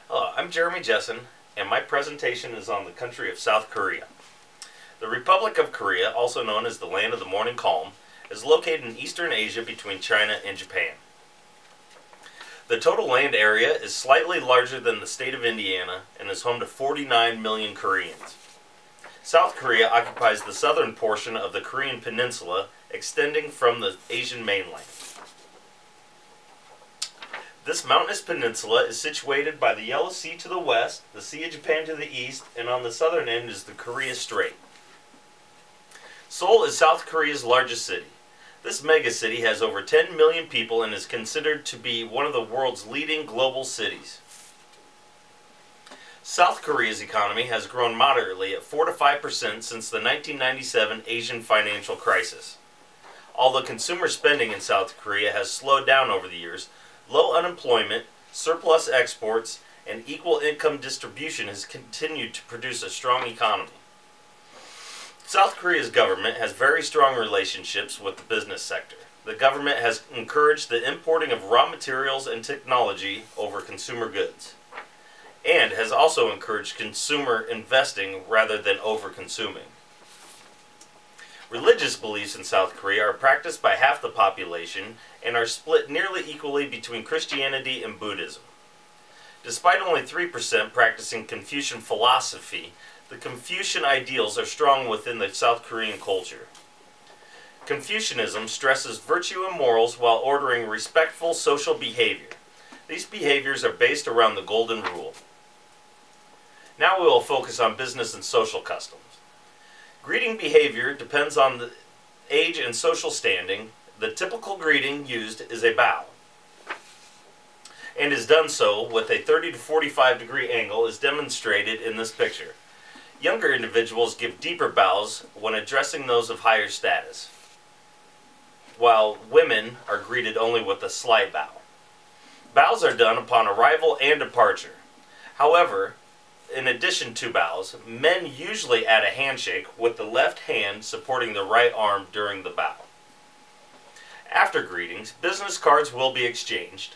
Hello, I'm Jeremy Jessen, and my presentation is on the country of South Korea. The Republic of Korea, also known as the Land of the Morning Calm, is located in Eastern Asia between China and Japan. The total land area is slightly larger than the state of Indiana and is home to 49 million Koreans. South Korea occupies the southern portion of the Korean peninsula, extending from the Asian mainland. This mountainous peninsula is situated by the Yellow Sea to the west, the Sea of Japan to the east, and on the southern end is the Korea Strait. Seoul is South Korea's largest city. This megacity has over 10 million people and is considered to be one of the world's leading global cities. South Korea's economy has grown moderately at 4 to 5% since the 1997 Asian financial crisis. Although consumer spending in South Korea has slowed down over the years, low unemployment, surplus exports, and equal income distribution has continued to produce a strong economy. South Korea's government has very strong relationships with the business sector. The government has encouraged the importing of raw materials and technology over consumer goods, and has also encouraged consumer investing rather than over-consuming. Religious beliefs in South Korea are practiced by half the population and are split nearly equally between Christianity and Buddhism. Despite only 3% practicing Confucian philosophy, the Confucian ideals are strong within the South Korean culture. Confucianism stresses virtue and morals while ordering respectful social behavior. These behaviors are based around the Golden Rule. Now we will focus on business and social customs. Greeting behavior depends on the age and social standing. The typical greeting used is a bow, and is done so with a 30 to 45 degree angle as demonstrated in this picture. Younger individuals give deeper bows when addressing those of higher status, while women are greeted only with a slight bow. Bows are done upon arrival and departure. However, in addition to bows, men usually add a handshake with the left hand supporting the right arm during the bow. After greetings, business cards will be exchanged.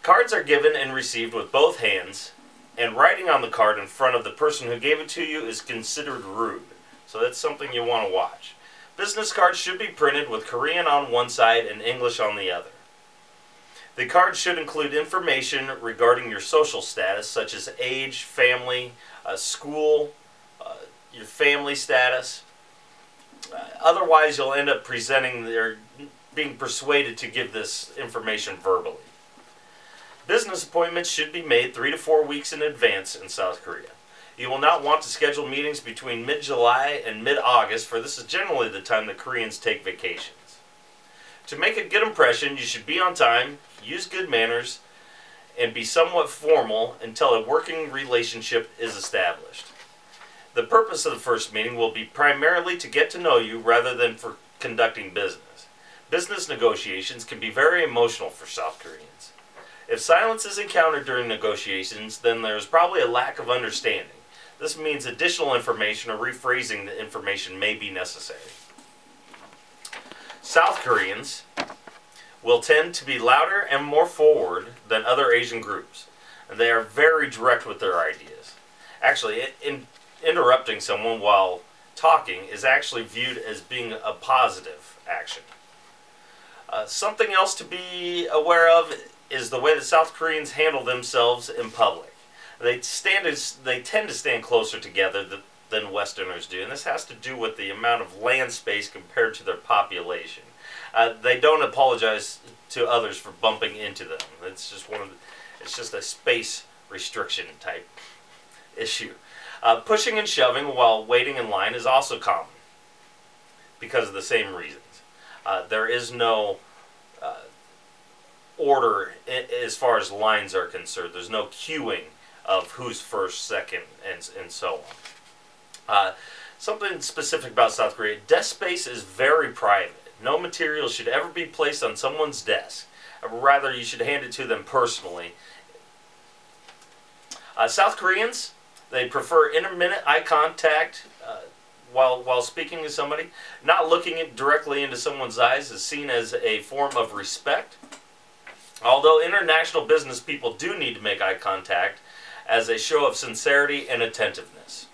Cards are given and received with both hands, and writing on the card in front of the person who gave it to you is considered rude, so that's something you want to watch. Business cards should be printed with Korean on one side and English on the other. The card should include information regarding your social status, such as age, family, school, your family status. Otherwise, you'll end up being persuaded to give this information verbally. Business appointments should be made 3 to 4 weeks in advance in South Korea. You will not want to schedule meetings between mid-July and mid-August, for this is generally the time that Koreans take vacations. To make a good impression, you should be on time, use good manners, and be somewhat formal until a working relationship is established. The purpose of the first meeting will be primarily to get to know you rather than for conducting business. Business negotiations can be very emotional for South Koreans. If silence is encountered during negotiations, then there is probably a lack of understanding. This means additional information or rephrasing the information may be necessary. South Koreans will tend to be louder and more forward than other Asian groups. And they are very direct with their ideas. Actually, interrupting someone while talking is actually viewed as being a positive action. Something else to be aware of is the way that South Koreans handle themselves in public. They tend to stand closer together than Westerners do, and this has to do with the amount of land space compared to their population. They don't apologize to others for bumping into them. It's just a space restriction type issue. Pushing and shoving while waiting in line is also common because of the same reasons. There is no order as far as lines are concerned. There's no queuing of who's first, second, and so on. Something specific about South Korea: desk space is very private. No material should ever be placed on someone's desk. Rather, you should hand it to them personally. South Koreans, they prefer intermittent eye contact while speaking to somebody. Not looking directly into someone's eyes is seen as a form of respect. Although international business people do need to make eye contact as a show of sincerity and attentiveness.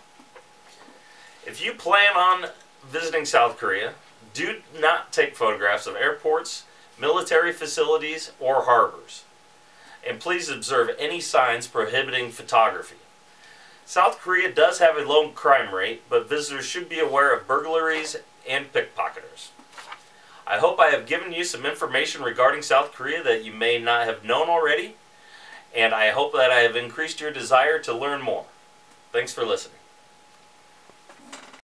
If you plan on visiting South Korea, do not take photographs of airports, military facilities, or harbors. And please observe any signs prohibiting photography. South Korea does have a low crime rate, but visitors should be aware of burglaries and pickpocketers. I hope I have given you some information regarding South Korea that you may not have known already, and I hope that I have increased your desire to learn more. Thanks for listening.